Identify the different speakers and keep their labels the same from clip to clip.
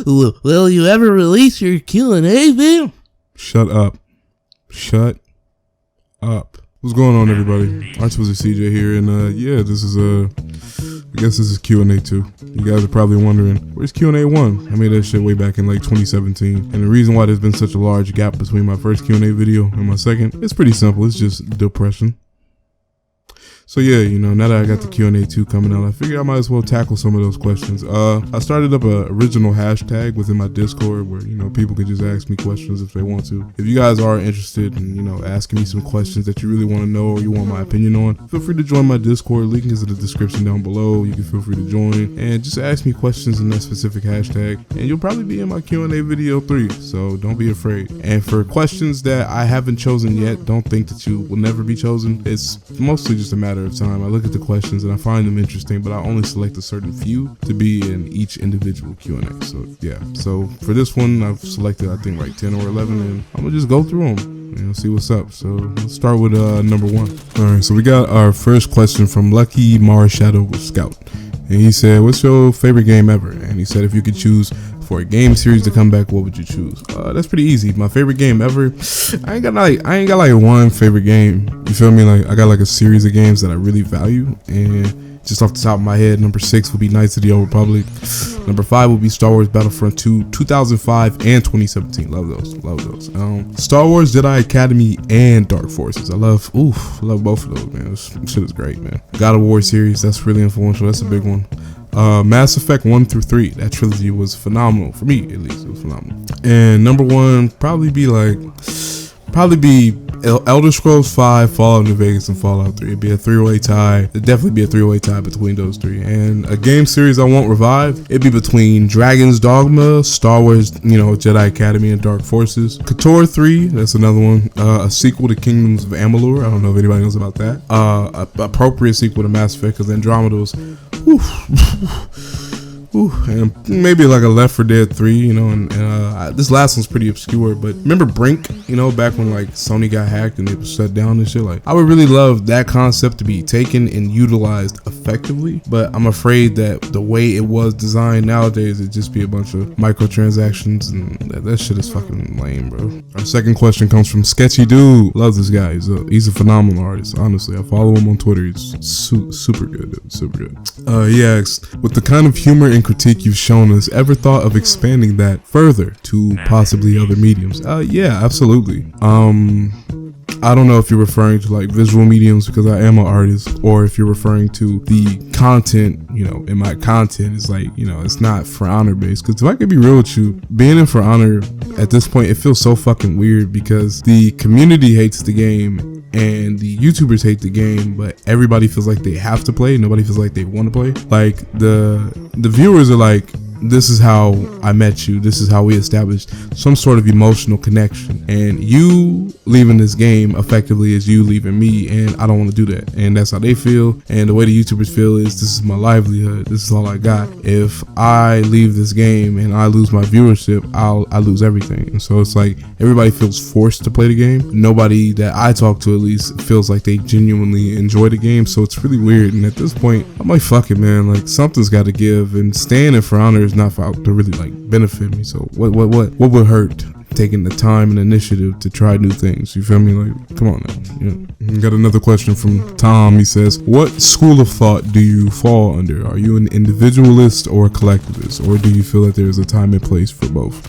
Speaker 1: Will you ever release your Q&A video?
Speaker 2: Shut up. Shut up. What's going on, everybody? ArchWizard CJ here, and yeah, this is I guess this is Q&A 2. You guys are probably wondering, where's Q&A 1? I made that shit way back in like 2017, and the reason why there's been such a large gap between my first Q&A video and my second, it's pretty simple. It's just depression. So yeah, you know, now that I got the Q&A 2 coming out, I figured I might as well tackle some of those questions. I started up a original hashtag within my Discord where, you know, people can just ask me questions if they want to. If you guys are interested in, you know, asking me some questions that you really want to know or you want my opinion on, feel free to join my Discord. Link is in the description down below. You can feel free to join and just ask me questions in that specific hashtag, and you'll probably be in my Q&A video 3, so don't be afraid. And for questions that I haven't chosen yet, don't think that you will never be chosen. It's mostly just a matter of time. I look at the questions and I find them interesting, but I only select a certain few to be in each individual Q&A. So yeah, so for this one I've selected I think like 10 or 11, and I'm gonna just go through them, you know, see what's up. So let's start with number 1. All right, so we got our first question from Lucky Mars Shadow Scout, and he said, what's your favorite game ever? And he said, if you could choose for a game series to come back, what would you choose? That's pretty easy. My favorite game ever, I ain't got like one favorite game. You feel me? Like I got like a series of games that I really value, and just off the top of my head, number 6 would be Knights of the Old Republic. Number 5 would be Star Wars Battlefront 2, 2005 and 2017. Love those. Star Wars Jedi Academy and Dark Forces. I love both of those, man. This shit is great, man. God of War series, that's really influential. That's a big one. Mass Effect 1 through 3, that trilogy was phenomenal for me, at least. It was phenomenal. And number 1 probably be Elder Scrolls 5, Fallout New Vegas, and Fallout 3. It'd be a 3-way tie. It'd definitely be a 3-way tie between those 3. And a game series I won't revive, it'd be between Dragon's Dogma, Star Wars, you know, Jedi Academy, and Dark Forces. KOTOR 3, that's another one. A sequel to Kingdoms of Amalur. I don't know if anybody knows about that. Appropriate sequel to Mass Effect, because Andromeda was and maybe like a Left 4 Dead 3, you know, and this last one's pretty obscure, but remember Brink, you know, back when like Sony got hacked and it was shut down and shit? Like, I would really love that concept to be taken and utilized effectively, but I'm afraid that the way it was designed nowadays, it'd just be a bunch of microtransactions, and that shit is fucking lame, bro. Our second question comes from Sketchy Dude. Love this guy. He's a phenomenal artist, honestly. I follow him on Twitter. He's super good, dude. Super good. He asks, with the kind of humor and critique you've shown us, ever thought of expanding that further to possibly other mediums? Yeah, absolutely. I don't know if you're referring to like visual mediums, because I am an artist, or if you're referring to the content, you know, and my content is like, you know, it's not For Honor based. Because if I could be real with you, being in For Honor at this point, it feels so fucking weird, because the community hates the game and the YouTubers hate the game, but everybody feels like they have to play. Nobody feels like they want to play. Like the viewers are like, this is how I met you. This is how we established some sort of emotional connection. And you leaving this game effectively is you leaving me, and I don't want to do that. And that's how they feel. And the way the YouTubers feel is, this is my livelihood. This is all I got. If I leave this game and I lose my viewership, I lose everything. And so it's like everybody feels forced to play the game. Nobody that I talk to, at least, feels like they genuinely enjoy the game. So it's really weird. And at this point, I'm like, fuck it, man. Like, something's got to give. And staying in For Honor is not to really like benefit me. So what would hurt taking the time and initiative to try new things? You feel me? Like, come on now. Yeah. Got another question from Tom. He says, what school of thought do you fall under? Are you an individualist or a collectivist, or do you feel that there's a time and place for both?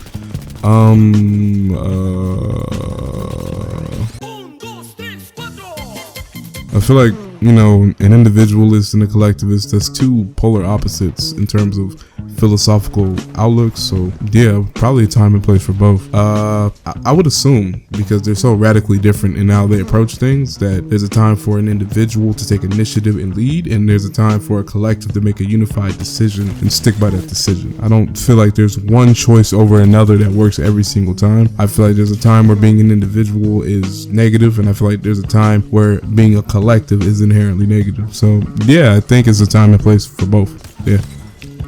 Speaker 2: I feel like, you know, an individualist and a collectivist, that's two polar opposites in terms of philosophical outlooks. So yeah, probably a time and place for both. I would assume, because they're so radically different in how they approach things, that there's a time for an individual to take initiative and lead, and there's a time for a collective to make a unified decision and stick by that decision. I don't feel like there's one choice over another that works every single time. I feel like there's a time where being an individual is negative, and I feel like there's a time where being a collective is inherently negative. So yeah, I think it's a time and place for both. Yeah.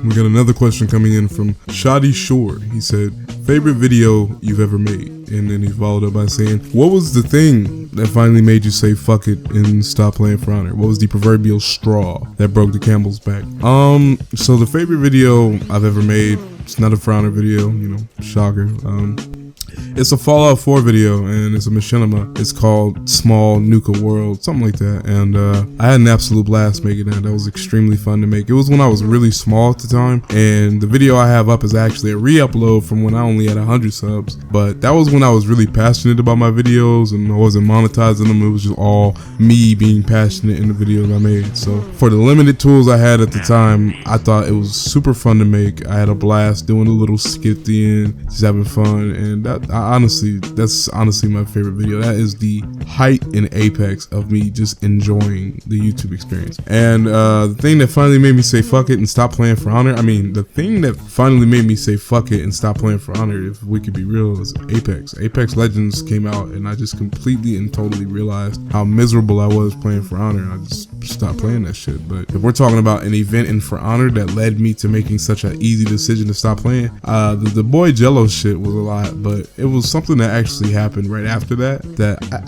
Speaker 2: We got another question coming in from Shoddy Shore. He said, favorite video you've ever made? And then he followed up by saying, what was the thing that finally made you say fuck it and stop playing For Honor? What was the proverbial straw that broke the camel's back? So the favorite video I've ever made, It's not a For Honor video, you know, shocker. It's a Fallout 4 video, and it's a machinima. It's called Small Nuka World, something like that. And I had an absolute blast making that. That was extremely fun to make. It was when I was really small at the time, and the video I have up is actually a re-upload from when I only had 100 subs. But that was when I was really passionate about my videos, and I wasn't monetizing them. It was just all me being passionate in the videos I made. So for the limited tools I had at the time, I thought it was super fun to make. I had a blast doing a little skit at the end, just having fun, and that's honestly my favorite video. That is the height and apex of me just enjoying the YouTube experience. And the thing that finally made me say fuck it and stop playing For Honor, the thing that finally made me say fuck it and stop playing For Honor, if we could be real, is Apex. Apex Legends came out, and I just completely and totally realized how miserable I was playing For Honor, and I just stopped playing that shit. But if we're talking about an event in For Honor that led me to making such an easy decision to stop playing, the boy Jello shit was a lot, but it was something that actually happened right after that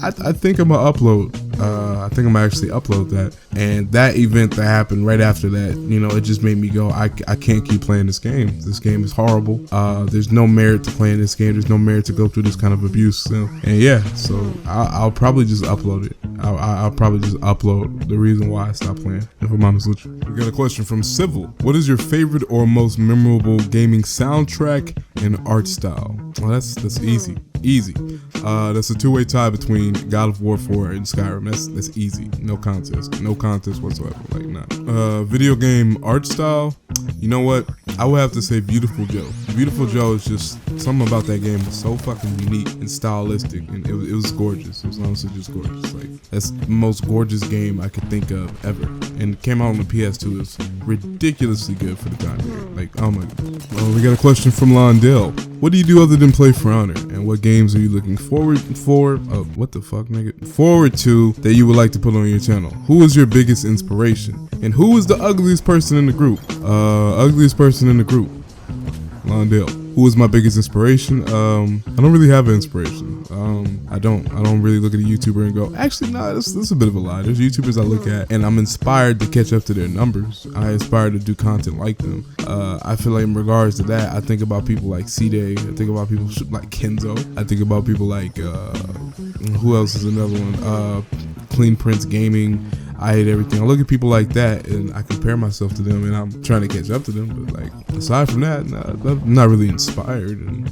Speaker 2: I think I'm gonna upload. I think I'm gonna actually upload that. And that event that happened right after that, you know, it just made me go, I can't keep playing this game. This game is horrible. There's no merit to playing this game. There's no merit to go through this kind of abuse. And yeah, so I'll probably just upload it. I'll probably just upload the reason why I stopped playing, if I'm honest with you. We got a question from Civil. What is your favorite or most memorable gaming soundtrack and art style? Well, that's easy. That's a two-way tie between God of War 4 and Skyrim. That's easy. No contest whatsoever. Like, nah. Video game art style. You know what? I would have to say Beautiful Joe. Beautiful Joe is just something about that game was so fucking unique and stylistic, and it was gorgeous. It was honestly just gorgeous. Like, that's the most gorgeous game I could think of ever. And it came out on the PS2. It's ridiculously good for the time period. Like, oh my god. Well, we got a question from Londell. What do you do other than play For Honor? And what games are you looking forward to that you would like to put on your channel? Who is your biggest inspiration? And who is the ugliest person in the group? Ugliest person in the group. Londell. Who is my biggest inspiration? I don't really have an inspiration. I don't really look at a YouTuber and go, actually, nah, this is a bit of a lie. There's YouTubers I look at and I'm inspired to catch up to their numbers. I aspire to do content like them. I feel like in regards to that, I think about people like C-Day. I think about people like Kenzo. I think about people like, who else is another one? Clean Prince Gaming. I hate everything. I look at people like that and I compare myself to them, and I'm trying to catch up to them. But like, aside from that, I'm not really inspired. And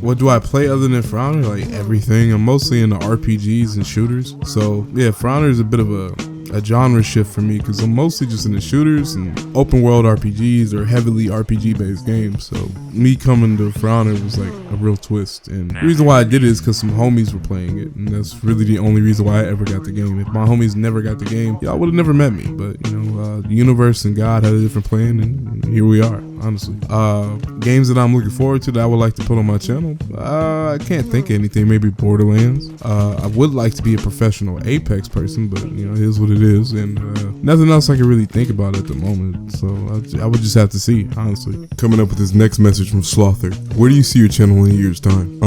Speaker 2: what do I play other than For Honor? Like everything. I'm mostly into RPGs and shooters. So yeah, For Honor is a bit of a genre shift for me, because I'm mostly just into shooters and open world RPGs or heavily RPG based games. So me coming to For Honor was like a real twist, and the reason why I did it is because some homies were playing it, and that's really the only reason why I ever got the game. If my homies never got the game, y'all would have never met me. But you know, the universe and God had a different plan, and here we are. Honestly, games that I'm looking forward to that I would like to put on my channel, I can't think of anything. Maybe Borderlands. I would like to be a professional Apex person, but you know, it is what it is, and nothing else I can really think about at the moment. So I would just have to see, honestly. Coming up with this next message from Slother. Where do you see your channel in a year's time?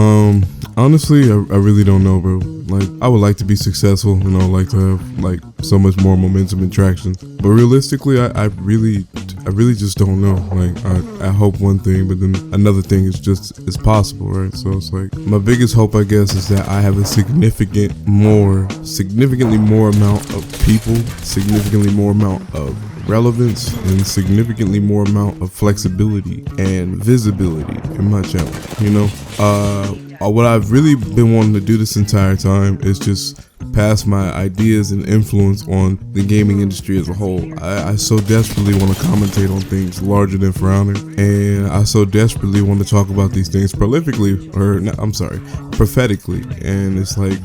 Speaker 2: Honestly, I really don't know, bro. Like, I would like to be successful, you know, like to have like so much more momentum and traction. But realistically, I really just don't know. Like, I hope one thing, but then another thing is just, it's possible, right? So it's like, my biggest hope, I guess, is that I have a significantly more amount of people, significantly more amount of relevance, and significantly more amount of flexibility and visibility in my channel. You know, what I've really been wanting to do this entire time is just pass my ideas and influence on the gaming industry as a whole. I so desperately want to commentate on things larger than For Honor, and I so desperately want to talk about these things prophetically, and it's like,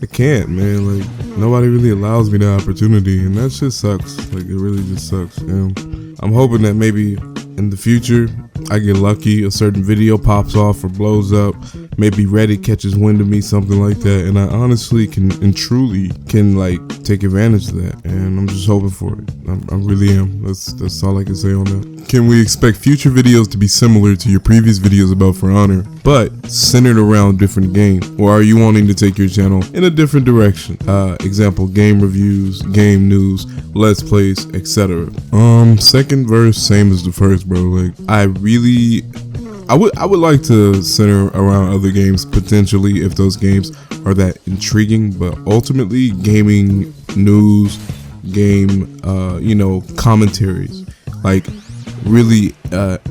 Speaker 2: I can't, man. Like, nobody really allows me the opportunity, and that shit sucks. Like, it really just sucks. And I'm hoping that maybe in the future I get lucky, a certain video pops off or blows up, maybe Reddit catches wind of me, something like that, and I honestly can and truly can like take advantage of that, and I'm just hoping for it. I really am. That's all I can say on that. Can we expect future videos to be similar to your previous videos about For Honor, but centered around different games? Or are you wanting to take your channel in a different direction? Example, game reviews, game news, let's plays, etc. Second verse, same as the first, bro. Like, I would like to center around other games potentially if those games are that intriguing, but ultimately gaming news, game, commentaries, like really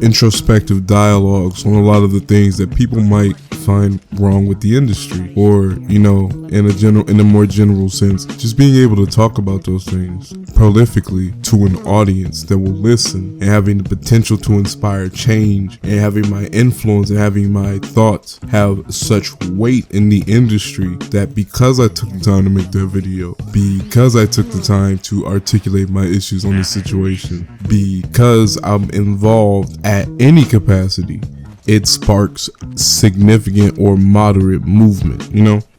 Speaker 2: introspective dialogues on a lot of the things that people might find wrong with the industry, or in a more general sense, just being able to talk about those things prolifically to an audience that will listen, and having the potential to inspire change, and having my influence and having my thoughts have such weight in the industry that because I took the time to make that video, because I took the time to articulate my issues on the situation, because I'm involved at any capacity, it sparks significant or moderate movement.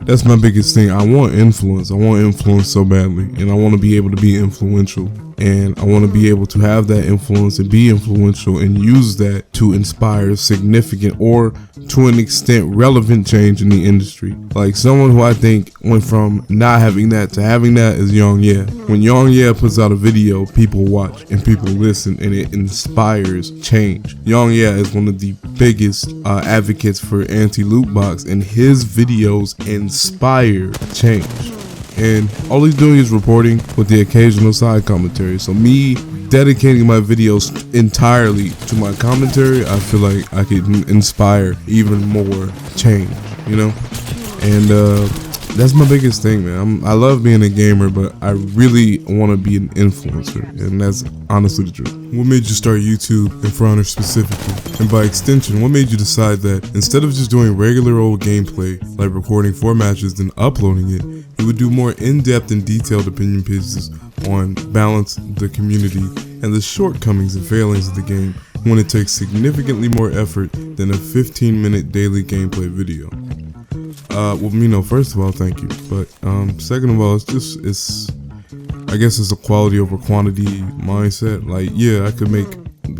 Speaker 2: That's my biggest thing. I want influence so badly, and I want to be able to be influential, and I want to be able to have that influence and be influential and use that to inspire significant or to an extent relevant change in the industry. Like, someone who I think went from not having that to having that is Young Yeah. When Young Yeah puts out a video, people watch and people listen, and it inspires change. Young Yeah is one of the biggest advocates for anti-loot box, and his videos inspire change. And all he's doing is reporting with the occasional side commentary. So me dedicating my videos entirely to my commentary, I feel like I can inspire even more change, And that's my biggest thing, man. I love being a gamer, but I really want to be an influencer, and that's honestly the truth. What made you start YouTube, and For Honor specifically? And by extension, what made you decide that instead of just doing regular old gameplay, like recording 4 matches and uploading it, you would do more in-depth and detailed opinion pieces on balance, the community, and the shortcomings and failings of the game when it takes significantly more effort than a 15-minute daily gameplay video? First of all, thank you. But second of all, I guess it's a quality over quantity mindset. Like, yeah, I could make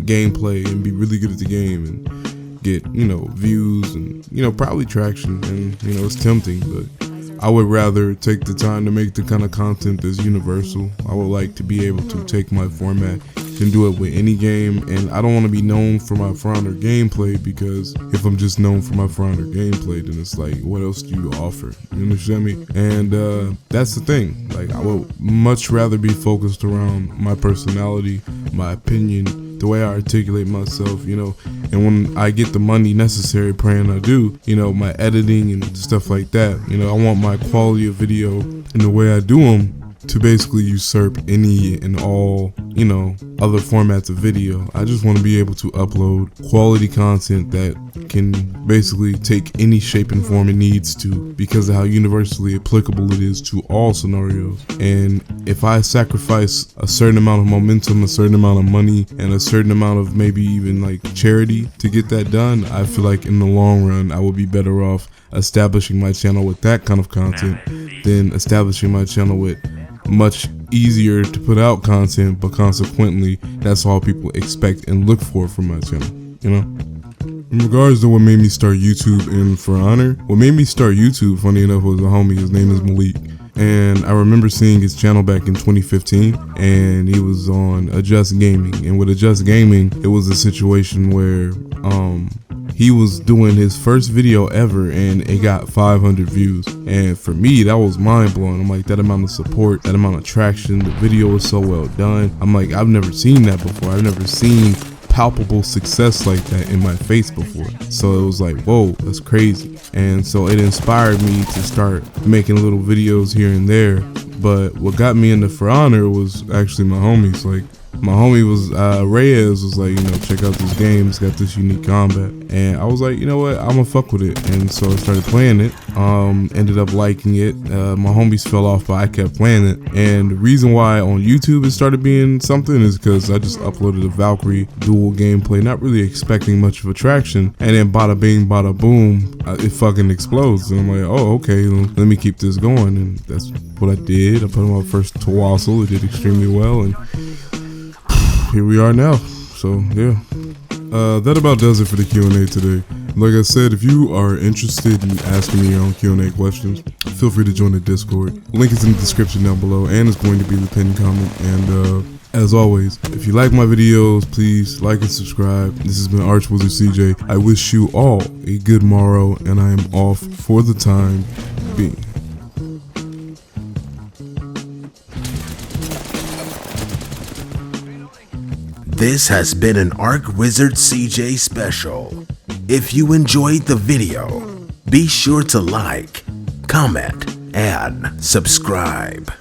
Speaker 2: gameplay and be really good at the game and get, views and, probably traction, and, it's tempting, but I would rather take the time to make the kind of content that's universal. I would like to be able to take my format and do it with any game, and I don't want to be known for my For Honor gameplay, because if I'm just known for my For Honor gameplay, then it's like, what else do you offer? You understand me? And that's the thing. Like, I would much rather be focused around my personality, my opinion, the way I articulate myself, and when I get the money necessary, praying I do, my editing and stuff like that, I want my quality of video and the way I do them to basically usurp any and all, other formats of video. I just want to be able to upload quality content that can basically take any shape and form it needs to, because of how universally applicable it is to all scenarios. And if I sacrifice a certain amount of momentum, a certain amount of money, and a certain amount of maybe even like charity to get that done, I feel like in the long run I would be better off establishing my channel with that kind of content than establishing my channel with much easier to put out content, but consequently that's all people expect and look for from my channel, In regards to what made me start YouTube and For Honor, what made me start YouTube, funny enough, was a homie. His name is Malik, and I remember seeing his channel back in 2015, and he was on Adjust Gaming. And with Adjust Gaming, it was a situation where he was doing his first video ever, and it got 500 views. And for me, that was mind blowing. I'm like, that amount of support, that amount of traction, the video was so well done. I'm like, I've never seen that before. I've never seen palpable success like that in my face before. So it was like, whoa, that's crazy. And so it inspired me to start making little videos here and there. But what got me into For Honor was actually my homies. Like, my homie was Reyes was like, check out this game, it's got this unique combat, and I was like, you know what, I'm gonna fuck with it. And so I started playing it, ended up liking it. My homies fell off, but I kept playing it. And the reason why on YouTube it started being something is because I just uploaded a Valkyrie dual gameplay, not really expecting much of a traction, and then bada bing bada boom, it fucking explodes. And I'm like, oh, okay, let me keep this going. And that's what I did. I put on my first Twassel, it did extremely well, and here we are now. So yeah, that about does it for the Q&A today. Like I said, if you are interested in asking me your own Q&A questions, feel free to join the Discord. Link is in the description down below, and it's going to be in the pinned comment. And as always, if you like my videos, please like and subscribe. This has been ArchWizard CJ. I wish you all a good morrow, and I am off for the time being.
Speaker 3: This has been an ArchWizard CJ special. If you enjoyed the video, be sure to like, comment, and subscribe.